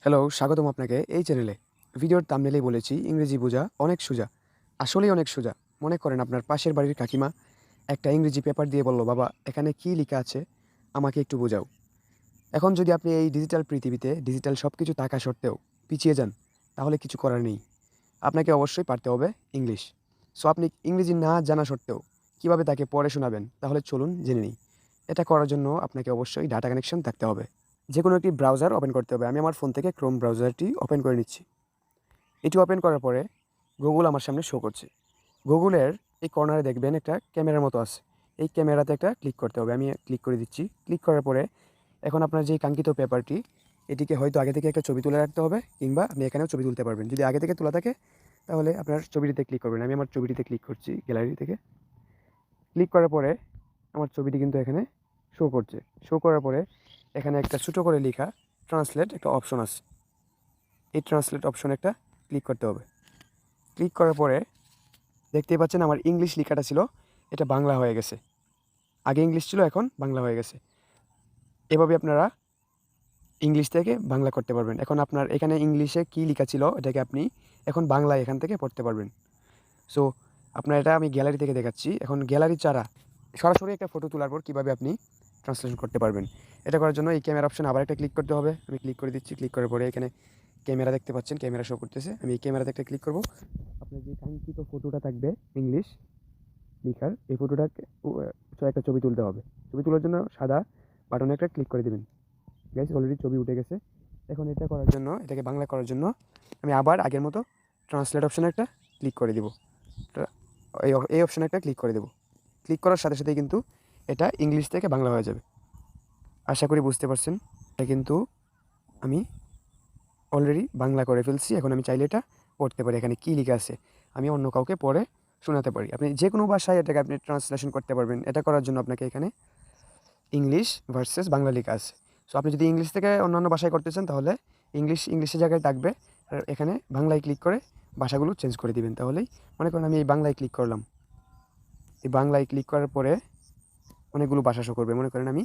Hello, স্বাগতম আপনাকে এই চ্যানেলে। ভিডিওর থাম্বনেইলেই বলেছি ইংরেজি বোঝা অনেক সোজা। আসলেই অনেক সোজা। মনে করেন আপনার পাশের বাড়ির কাকিমা একটা ইংরেজি পেপার দিয়ে বলল, "বাবা এখানে কী লিখা আছে আমাকে একটু বোঝাও।" এখন যদি আপনি এই ডিজিটাল পৃথিবীতে ডিজিটাল সবকিছু থাকা সত্ত্বেও পিছিয়ে যান, তাহলে কিছু করার নেই। আপনাকে অবশ্যই পারতে হবে ইংলিশ। সো আপনি ইংরেজি না জানা সত্ত্বেও কীভাবে তাকে পড়ে শোনাবেন, তাহলে চলুন জেনে নিই। এটা করার জন্য আপনাকে অবশ্যই ডাটা কানেকশন থাকতে হবে। যেকোনো একটি ব্রাউজার ওপেন করতে হবে। আমি আমার ফোন থেকে ক্রোম ব্রাউজারটি ওপেন করে নিচ্ছি। এটি ওপেন করার পরে গুগল আমার সামনে শো করছে। গুগলের এই কর্নারে দেখবেন একটা ক্যামেরার মতো আছে। এই ক্যামেরাতে একটা ক্লিক করতে হবে। আমি ক্লিক করে দিচ্ছি। ক্লিক করার পরে এখন আপনার যে কাঙ্ক্ষিত পেপারটি, এটিকে হয়তো আগে থেকে একটা ছবি তুলে রাখতে হবে, কিংবা আপনি এখানেও ছবি তুলতে পারবেন। যদি আগে থেকে তোলা থাকে তাহলে আপনার ছবিটিতে ক্লিক করবেন। আমি আমার ছবিটিতে ক্লিক করছি গ্যালারি থেকে। ক্লিক করার পরে আমার ছবিটি কিন্তু এখানে শো করছে। শো করার পরে এখানে একটা ছোটো করে লেখা ট্রান্সলেট একটা অপশন আছে। এই ট্রান্সলেট অপশনে একটা ক্লিক করতে হবে। ক্লিক করার পরে দেখতেই পাচ্ছেন আমার ইংলিশ লেখাটা ছিল, এটা বাংলা হয়ে গেছে। আগে ইংলিশ ছিল, এখন বাংলা হয়ে গেছে। এভাবে আপনারা ইংলিশ থেকে বাংলা করতে পারবেন। এখন আপনার এখানে ইংলিশে কী লেখা ছিল এটাকে আপনি এখন বাংলায় এখান থেকে পড়তে পারবেন। সো আপনার এটা আমি গ্যালারি থেকে দেখাচ্ছি। এখন গ্যালারি ছাড়া সরাসরি একটা ফটো তোলার পর কীভাবে আপনি ট্রান্সলেশন করতে পারবেন, এটা করার জন্য এই ক্যামেরা অপশনে আবার একটা ক্লিক করতে হবে। আমি ক্লিক করে দিচ্ছি। ক্লিক করার পরে এখানে ক্যামেরা দেখতে পাচ্ছেন, ক্যামেরা শো করতেছে। আমি এই ক্যামেরাতে একটা ক্লিক করব। আপনার যে কাঙ্ক্ষিত ফটোটা থাকবে ইংলিশ লেখার, এই ফটোটাকে একটা ছবি তুলতে হবে। ছবি তোলার জন্য সাদা বাটনে একটা ক্লিক করে দেবেন। গাইস, অলরেডি ছবি উঠে গেছে। এখন এটা করার জন্য, এটাকে বাংলা করার জন্য আমি আবার আগের মতো ট্রান্সলেট অপশনে একটা ক্লিক করে দেব। এই অপশনে একটা ক্লিক করে দেব। ক্লিক করার সাথে সাথেই কিন্তু এটা ইংলিশ থেকে বাংলা হয়ে যাবে। আশা করি বুঝতে পারছেন। এটা কিন্তু আমি অলরেডি বাংলা করে ফেলছি। এখন আমি চাইলে এটা পড়তে পারি। এখানে কী লেখা আছে আমি অন্য কাউকে পড়ে শোনাতে পারি। আপনি যে কোনো ভাষায় এটাকে আপনি ট্রান্সলেশন করতে পারবেন। এটা করার জন্য আপনাকে এখানে ইংলিশ ভার্সেস বাংলা লেখা আছে। সো আপনি যদি ইংলিশ থেকে অন্যান্য ভাষায় করতে চান তাহলে ইংলিশের জায়গায় থাকবে, আর এখানে বাংলায় ক্লিক করে ভাষাগুলো চেঞ্জ করে দিবেন। তাহলেই মনে করেন আমি এই বাংলায় ক্লিক করলাম। এই বাংলায় ক্লিক করার পরে অনেকগুলো ভাষা শো করবে। মনে করেন আমি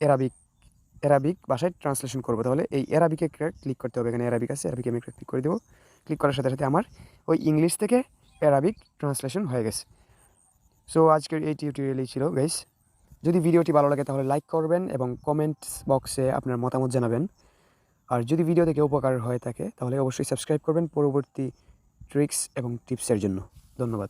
অ্যারাবিক ভাষায় ট্রান্সলেশন করব। তাহলে এই অ্যারাবিকে একটা ক্লিক করতে হবে। এখানে অ্যারাবিক আছে, অ্যারাবিকে আমি একটা ক্লিক করে দেবো। ক্লিক করার সাথে সাথে আমার ওই ইংলিশ থেকে অ্যারাবিক ট্রান্সলেশন হয়ে গেছে। সো আজকের এই টিউটোরিয়ালই ছিল গাইস। যদি ভিডিওটি ভালো লাগে তাহলে লাইক করবেন এবং কমেন্টস বক্সে আপনার মতামত জানাবেন। আর যদি ভিডিও থেকে উপকার হয়ে থাকে তাহলে অবশ্যই সাবস্ক্রাইব করবেন পরবর্তী ট্রিক্স এবং টিপসের জন্য। ধন্যবাদ।